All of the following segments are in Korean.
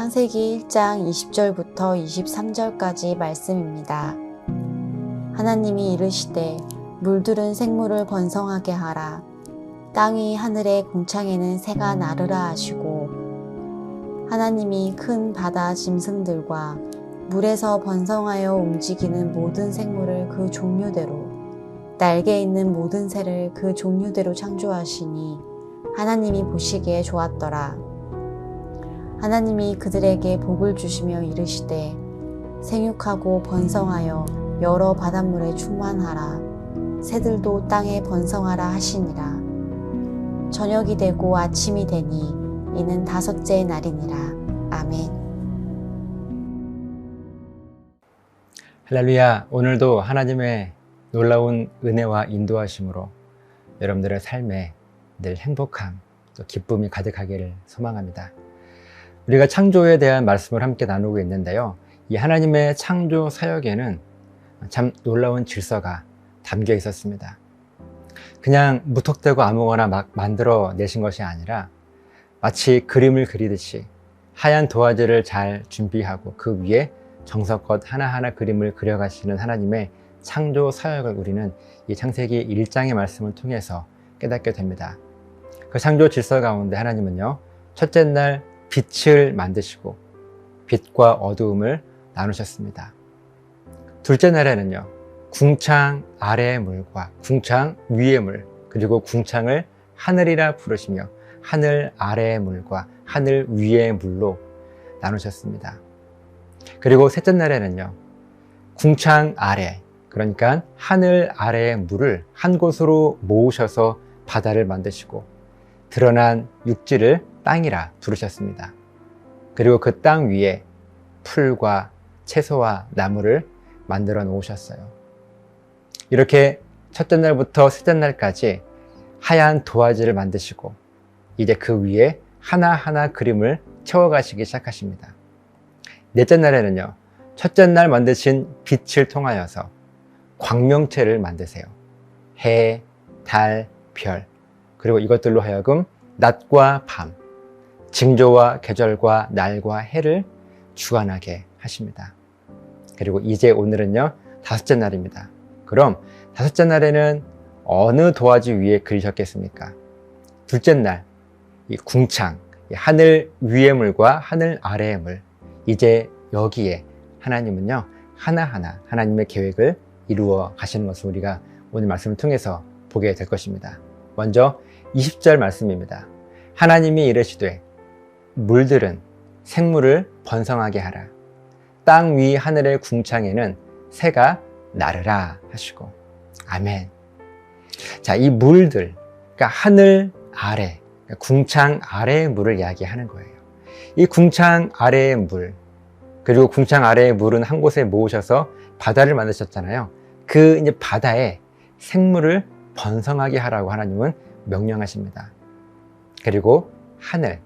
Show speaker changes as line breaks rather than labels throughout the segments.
창세기 1장 20절부터 23절까지 말씀입니다. 하나님이 이르시되 물들은 생물을 번성하게 하라. 땅 위 하늘의 궁창에는 새가 나르라 하시고, 하나님이 큰 바다 짐승들과 물에서 번성하여 움직이는 모든 생물을 그 종류대로, 날개 있는 모든 새를 그 종류대로 창조하시니 하나님이 보시기에 좋았더라. 하나님이 그들에게 복을 주시며 이르시되 생육하고 번성하여 여러 바닷물에 충만하라. 새들도 땅에 번성하라 하시니라. 저녁이 되고 아침이 되니 이는 다섯째 날이니라. 아멘.
할렐루야. 오늘도 하나님의 놀라운 은혜와 인도하심으로 여러분들의 삶에 늘 행복함, 또 기쁨이 가득하기를 소망합니다. 우리가 창조에 대한 말씀을 함께 나누고 있는데요. 이 하나님의 창조 사역에는 참 놀라운 질서가 담겨 있었습니다. 그냥 무턱대고 아무거나 막 만들어 내신 것이 아니라 마치 그림을 그리듯이 하얀 도화지를 잘 준비하고 그 위에 정성껏 하나하나 그림을 그려가시는 하나님의 창조 사역을 우리는 이 창세기 1장의 말씀을 통해서 깨닫게 됩니다. 그 창조 질서 가운데 하나님은요, 첫째 날 빛을 만드시고 빛과 어두움을 나누셨습니다. 둘째 날에는요, 궁창 아래의 물과 궁창 위의 물, 그리고 궁창을 하늘이라 부르시며 하늘 아래의 물과 하늘 위의 물로 나누셨습니다. 그리고 셋째 날에는요, 궁창 아래, 그러니까 하늘 아래의 물을 한 곳으로 모으셔서 바다를 만드시고 드러난 육지를 땅이라 부르셨습니다. 그리고 그 땅 위에 풀과 채소와 나무를 만들어 놓으셨어요. 이렇게 첫째 날부터 셋째 날까지 하얀 도화지를 만드시고 이제 그 위에 하나하나 그림을 채워가시기 시작하십니다. 넷째 날에는요, 첫째 날 만드신 빛을 통하여서 광명체를 만드세요. 해, 달, 별, 그리고 이것들로 하여금 낮과 밤, 징조와 계절과 날과 해를 주관하게 하십니다. 그리고 이제 오늘은요, 다섯째 날입니다. 그럼 다섯째 날에는 어느 도화지 위에 그리셨겠습니까? 둘째 날, 이 궁창, 이 하늘 위의 물과 하늘 아래의 물, 이제 여기에 하나님은요, 하나하나 하나님의 계획을 이루어 가시는 것을 우리가 오늘 말씀을 통해서 보게 될 것입니다. 먼저 20절 말씀입니다. 하나님이 이르시되 물들은 생물을 번성하게 하라. 땅 위 하늘의 궁창에는 새가 나르라 하시고. 아멘. 자, 이 물들, 그러니까 하늘 아래, 그러니까 궁창 아래의 물을 이야기하는 거예요. 이 궁창 아래의 물, 그리고 궁창 아래의 물은 한 곳에 모으셔서 바다를 만드셨잖아요. 그 이제 바다에 생물을 번성하게 하라고 하나님은 명령하십니다. 그리고 하늘,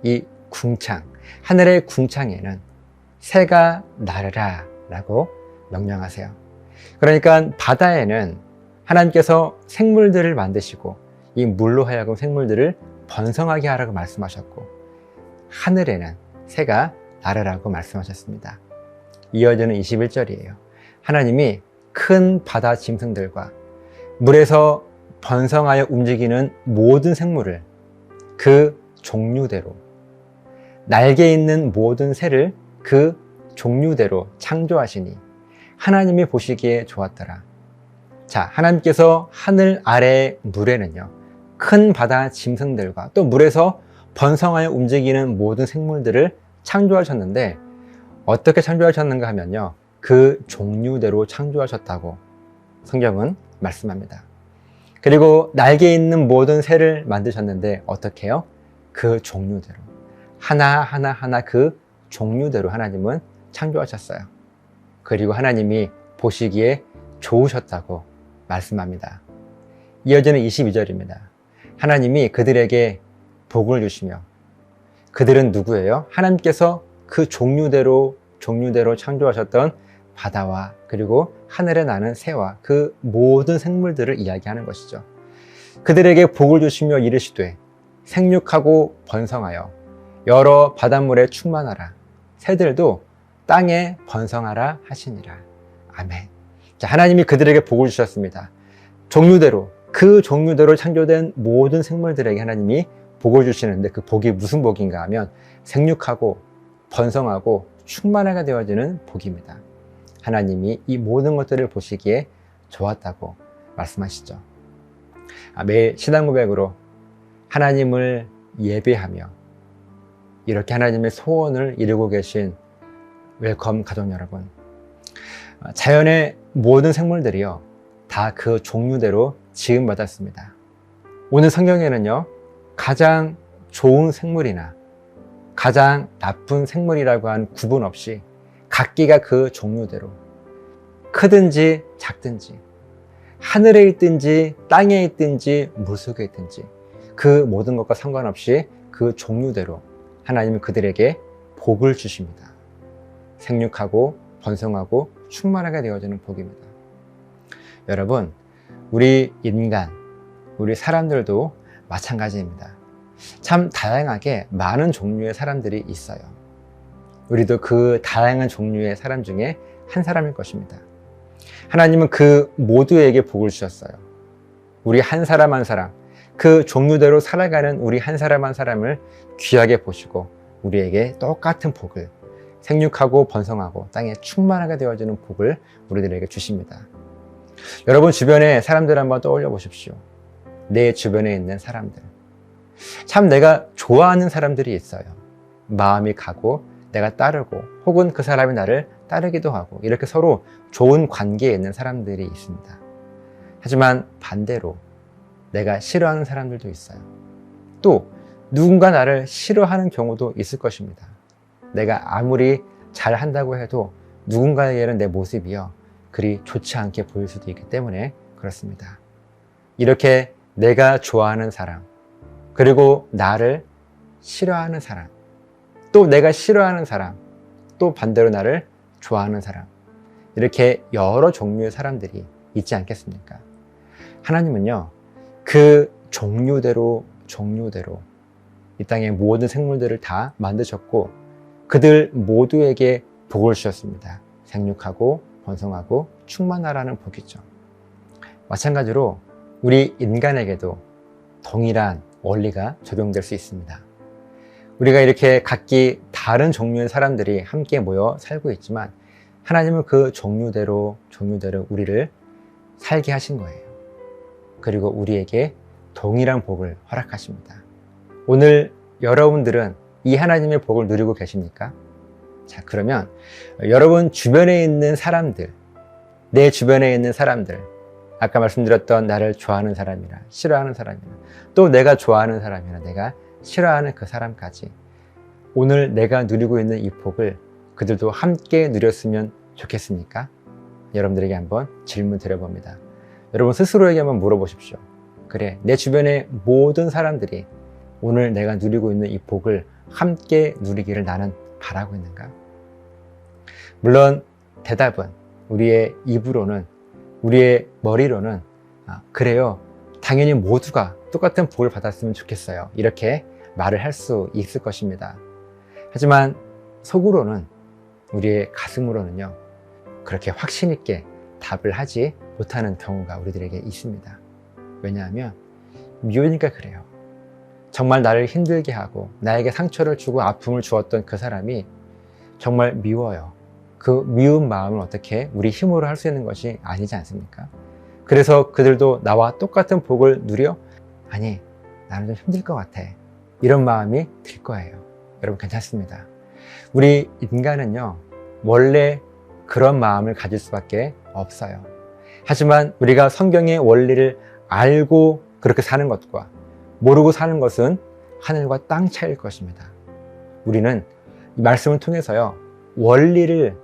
이 궁창, 하늘의 궁창에는 새가 나르라 라고 명령하세요. 그러니까 바다에는 하나님께서 생물들을 만드시고 이 물로 하여금 생물들을 번성하게 하라고 말씀하셨고, 하늘에는 새가 나르라고 말씀하셨습니다. 이어지는 21절이에요. 하나님이 큰 바다 짐승들과 물에서 번성하여 움직이는 모든 생물을 그 종류대로, 날개 있는 모든 새를 그 종류대로 창조하시니 하나님이 보시기에 좋았더라. 자, 하나님께서 하늘 아래의 물에는요, 큰 바다 짐승들과 또 물에서 번성하여 움직이는 모든 생물들을 창조하셨는데, 어떻게 창조하셨는가 하면요, 그 종류대로 창조하셨다고 성경은 말씀합니다. 그리고 날개 있는 모든 새를 만드셨는데 어떻게 해요? 그 종류대로, 하나하나 그 종류대로 하나님은 창조하셨어요. 그리고 하나님이 보시기에 좋으셨다고 말씀합니다. 이어지는 22절입니다. 하나님이 그들에게 복을 주시며, 그들은 누구예요? 하나님께서 그 종류대로 창조하셨던 바다와 그리고 하늘에 나는 새와 그 모든 생물들을 이야기하는 것이죠. 그들에게 복을 주시며 이르시되 생육하고 번성하여 여러 바닷물에 충만하라. 새들도 땅에 번성하라 하시니라. 아멘. 자, 하나님이 그들에게 복을 주셨습니다. 종류대로, 그 종류대로 창조된 모든 생물들에게 하나님이 복을 주시는데 그 복이 무슨 복인가 하면 생육하고 번성하고 충만하게 되어지는 복입니다. 하나님이 이 모든 것들을 보시기에 좋았다고 말씀하시죠. 매일 신앙 고백으로 하나님을 예배하며 이렇게 하나님의 소원을 이루고 계신 웰컴 가족 여러분, 자연의 모든 생물들이요 다 그 종류대로 지음받았습니다. 오늘 성경에는요 가장 좋은 생물이나 가장 나쁜 생물이라고 하는 구분 없이 각기가 그 종류대로 크든지 작든지 하늘에 있든지 땅에 있든지 물속에 있든지 그 모든 것과 상관없이 그 종류대로 하나님은 그들에게 복을 주십니다. 생육하고 번성하고 충만하게 되어지는 복입니다. 여러분, 우리 인간, 우리 사람들도 마찬가지입니다. 참 다양하게 많은 종류의 사람들이 있어요. 우리도 그 다양한 종류의 사람 중에 한 사람일 것입니다. 하나님은 그 모두에게 복을 주셨어요. 우리 한 사람 한 사람, 그 종류대로 살아가는 우리 한 사람 한 사람을 귀하게 보시고 우리에게 똑같은 복을, 생육하고 번성하고 땅에 충만하게 되어지는 복을 우리들에게 주십니다. 여러분 주변의 사람들 한번 떠올려 보십시오. 내 주변에 있는 사람들. 참 내가 좋아하는 사람들이 있어요. 마음이 가고 내가 따르고 혹은 그 사람이 나를 따르기도 하고 이렇게 서로 좋은 관계에 있는 사람들이 있습니다. 하지만 반대로 내가 싫어하는 사람들도 있어요. 또 누군가 나를 싫어하는 경우도 있을 것입니다. 내가 아무리 잘한다고 해도 누군가에게는 내 모습이요 그리 좋지 않게 보일 수도 있기 때문에 그렇습니다. 이렇게 내가 좋아하는 사람, 그리고 나를 싫어하는 사람, 또 내가 싫어하는 사람, 또 반대로 나를 좋아하는 사람, 이렇게 여러 종류의 사람들이 있지 않겠습니까? 하나님은요 그 종류대로 이 땅의 모든 생물들을 다 만드셨고 그들 모두에게 복을 주셨습니다. 생육하고 번성하고 충만하라는 복이죠. 마찬가지로 우리 인간에게도 동일한 원리가 적용될 수 있습니다. 우리가 이렇게 각기 다른 종류의 사람들이 함께 모여 살고 있지만 하나님은 그 종류대로 우리를 살게 하신 거예요. 그리고 우리에게 동일한 복을 허락하십니다. 오늘 여러분들은 이 하나님의 복을 누리고 계십니까? 자, 그러면 여러분 주변에 있는 사람들, 내 주변에 있는 사람들, 아까 말씀드렸던 나를 좋아하는 사람이나 싫어하는 사람이나 또 내가 좋아하는 사람이나 내가 싫어하는 그 사람까지 오늘 내가 누리고 있는 이 복을 그들도 함께 누렸으면 좋겠습니까? 여러분들에게 한번 질문 드려봅니다. 여러분 스스로에게 한번 물어보십시오. 그래, 내 주변의 모든 사람들이 오늘 내가 누리고 있는 이 복을 함께 누리기를 나는 바라고 있는가? 물론 대답은 우리의 입으로는, 우리의 머리로는 그래요, 당연히 모두가 똑같은 복을 받았으면 좋겠어요, 이렇게 말을 할 수 있을 것입니다. 하지만 속으로는, 우리의 가슴으로는요 그렇게 확신 있게 답을 하지 못하는 경우가 우리들에게 있습니다. 왜냐하면 미우니까 그래요. 정말 나를 힘들게 하고 나에게 상처를 주고 아픔을 주었던 그 사람이 정말 미워요. 그 미운 마음을 어떻게 우리 힘으로 할 수 있는 것이 아니지 않습니까? 그래서 그들도 나와 똑같은 복을 누려? 아니, 나는 좀 힘들 것 같아, 이런 마음이 들 거예요. 여러분 괜찮습니다. 우리 인간은요 원래 그런 마음을 가질 수밖에 없어요. 하지만 우리가 성경의 원리를 알고 그렇게 사는 것과 모르고 사는 것은 하늘과 땅 차이일 것입니다. 우리는 이 말씀을 통해서요 원리를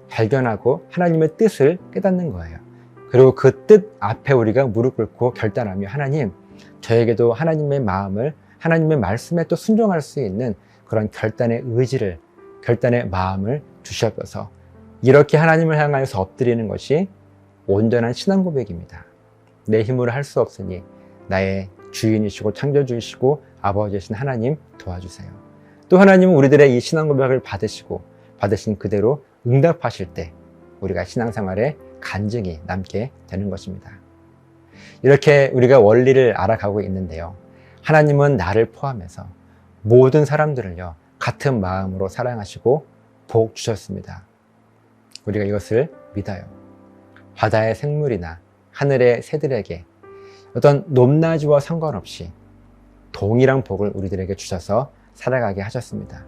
발견하고 하나님의 뜻을 깨닫는 거예요. 그리고 그 뜻 앞에 우리가 무릎 꿇고 결단하며 하나님, 저에게도 하나님의 마음을, 하나님의 말씀에 또 순종할 수 있는 그런 결단의 의지를, 결단의 마음을 주시옵소서. 이렇게 하나님을 향하여서 엎드리는 것이 온전한 신앙 고백입니다. 내 힘으로 할 수 없으니 나의 주인이시고 창조주이시고 아버지이신 하나님 도와주세요. 또 하나님은 우리들의 이 신앙 고백을 받으시고 받으신 그대로 응답하실 때 우리가 신앙생활에 간증이 남게 되는 것입니다. 이렇게 우리가 원리를 알아가고 있는데요. 하나님은 나를 포함해서 모든 사람들을요, 같은 마음으로 사랑하시고 복 주셨습니다. 우리가 이것을 믿어요. 바다의 생물이나 하늘의 새들에게 어떤 높낮이와 상관없이 동일한 복을 우리들에게 주셔서 살아가게 하셨습니다.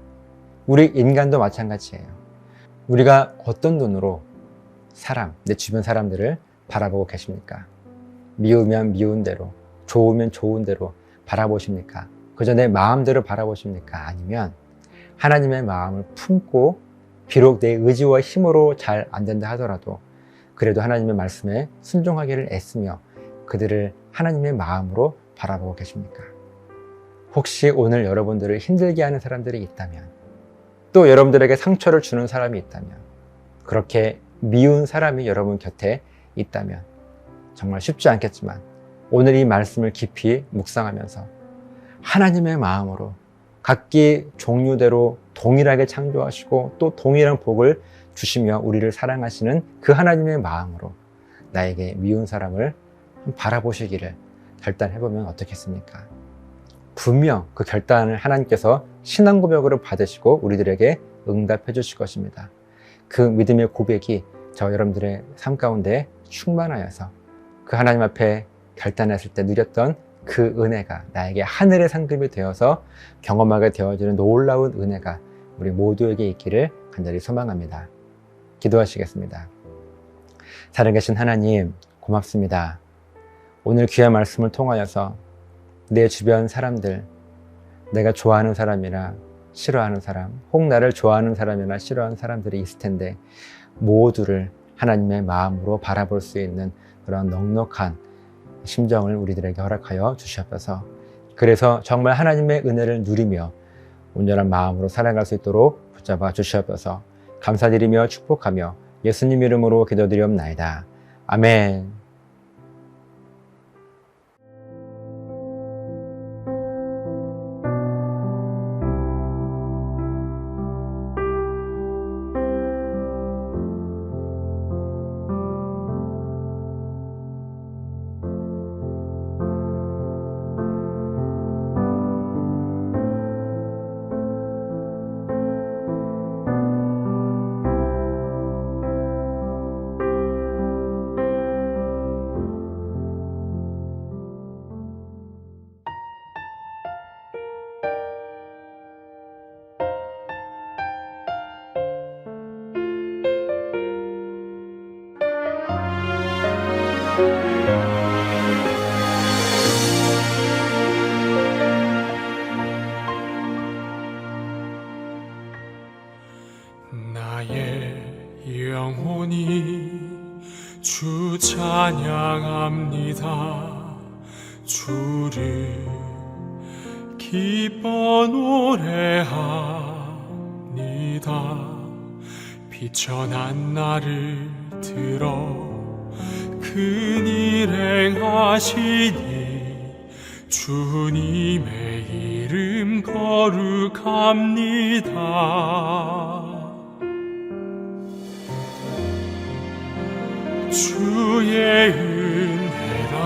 우리 인간도 마찬가지예요. 우리가 어떤 눈으로 내 주변 사람들을 바라보고 계십니까? 미우면 미운 대로, 좋으면 좋은 대로 바라보십니까? 그저 내 마음대로 바라보십니까? 아니면 하나님의 마음을 품고 비록 내 의지와 힘으로 잘 안 된다 하더라도 그래도 하나님의 말씀에 순종하기를 애쓰며 그들을 하나님의 마음으로 바라보고 계십니까? 혹시 오늘 여러분들을 힘들게 하는 사람들이 있다면, 또 여러분들에게 상처를 주는 사람이 있다면, 그렇게 미운 사람이 여러분 곁에 있다면 정말 쉽지 않겠지만 오늘 이 말씀을 깊이 묵상하면서 하나님의 마음으로 각기 종류대로 동일하게 창조하시고 또 동일한 복을 주시며 우리를 사랑하시는 그 하나님의 마음으로 나에게 미운 사람을 바라보시기를 결단해보면 어떻겠습니까? 분명 그 결단을 하나님께서 신앙 고백으로 받으시고 우리들에게 응답해 주실 것입니다. 그 믿음의 고백이 저 여러분들의 삶 가운데 충만하여서 그 하나님 앞에 결단했을 때 누렸던 그 은혜가 나에게 하늘의 상급이 되어서 경험하게 되어지는 놀라운 은혜가 우리 모두에게 있기를 간절히 소망합니다. 기도하시겠습니다. 살아계신 하나님, 고맙습니다. 오늘 귀한 말씀을 통하여서 내 주변 사람들, 내가 좋아하는 사람이나 싫어하는 사람, 혹 나를 좋아하는 사람이나 싫어하는 사람들이 있을 텐데 모두를 하나님의 마음으로 바라볼 수 있는 그런 넉넉한 심정을 우리들에게 허락하여 주시옵소서. 그래서 정말 하나님의 은혜를 누리며 온전한 마음으로 살아갈 수 있도록 붙잡아 주시옵소서. 감사드리며 축복하며 예수님 이름으로 기도드리옵나이다. 아멘.
나의 영혼이 주 찬양합니다. 주를 기뻐 노래합니다. 비천한 나를 들어 큰일 행하시니 주님의 이름 거룩합니다. 주의 은혜라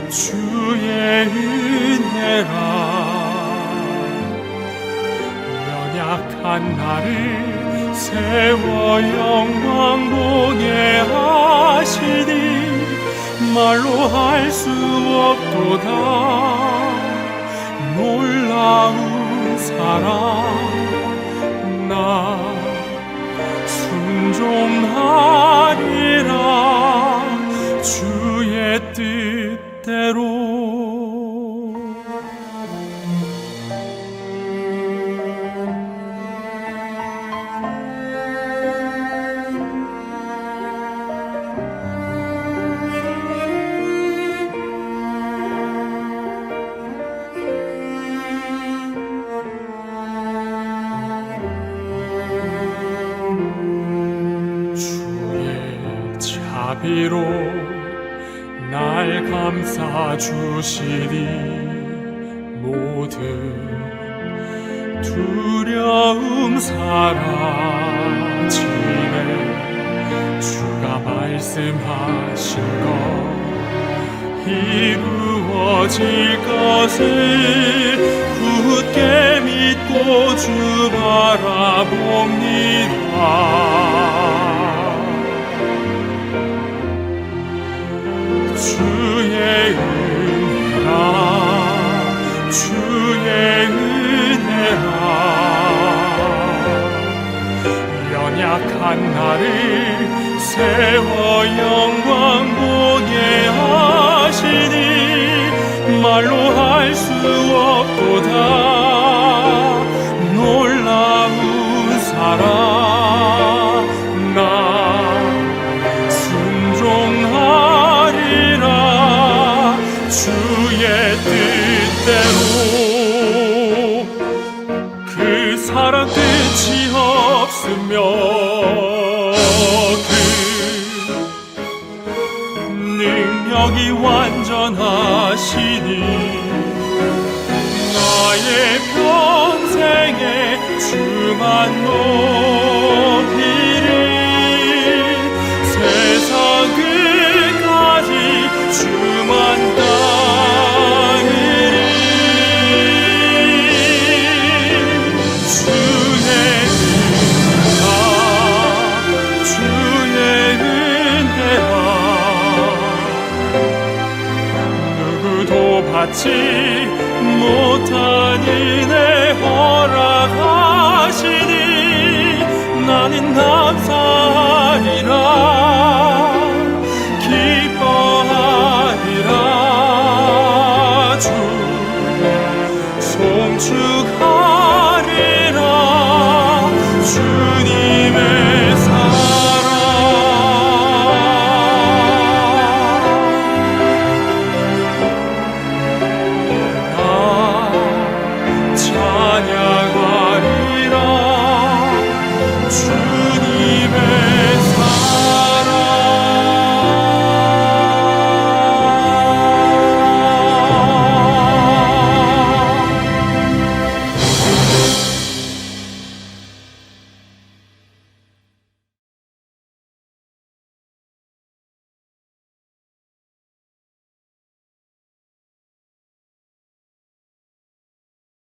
주의 은혜라 연약한 나를 세워 영광 보게 하시니 말로 할 수 없도다. 놀라운 사랑 나 순종하리라 주의 뜻대로. 자비로 날 감싸 주시니 모든 두려움 사라지네. 주가 말씀하신 것 이루어질 것을 굳게 믿고 주 바라봅니다. 주의 은혜라, 주의 은혜라, 연약한 나를 세워 영광 보게 하시니 말로 할 수 없도다. 놀라운 사랑 나 순종하리라. 주의 뜻대로 그 사랑 끝이 없으며 능력이 완전하시니 나의 평생에 주만 높이리. 세상 끝까지 주만 따르리. 주의 은혜라, 주의 은혜라, 누구도 받지 못한 은혜 허락하시니 나는 감사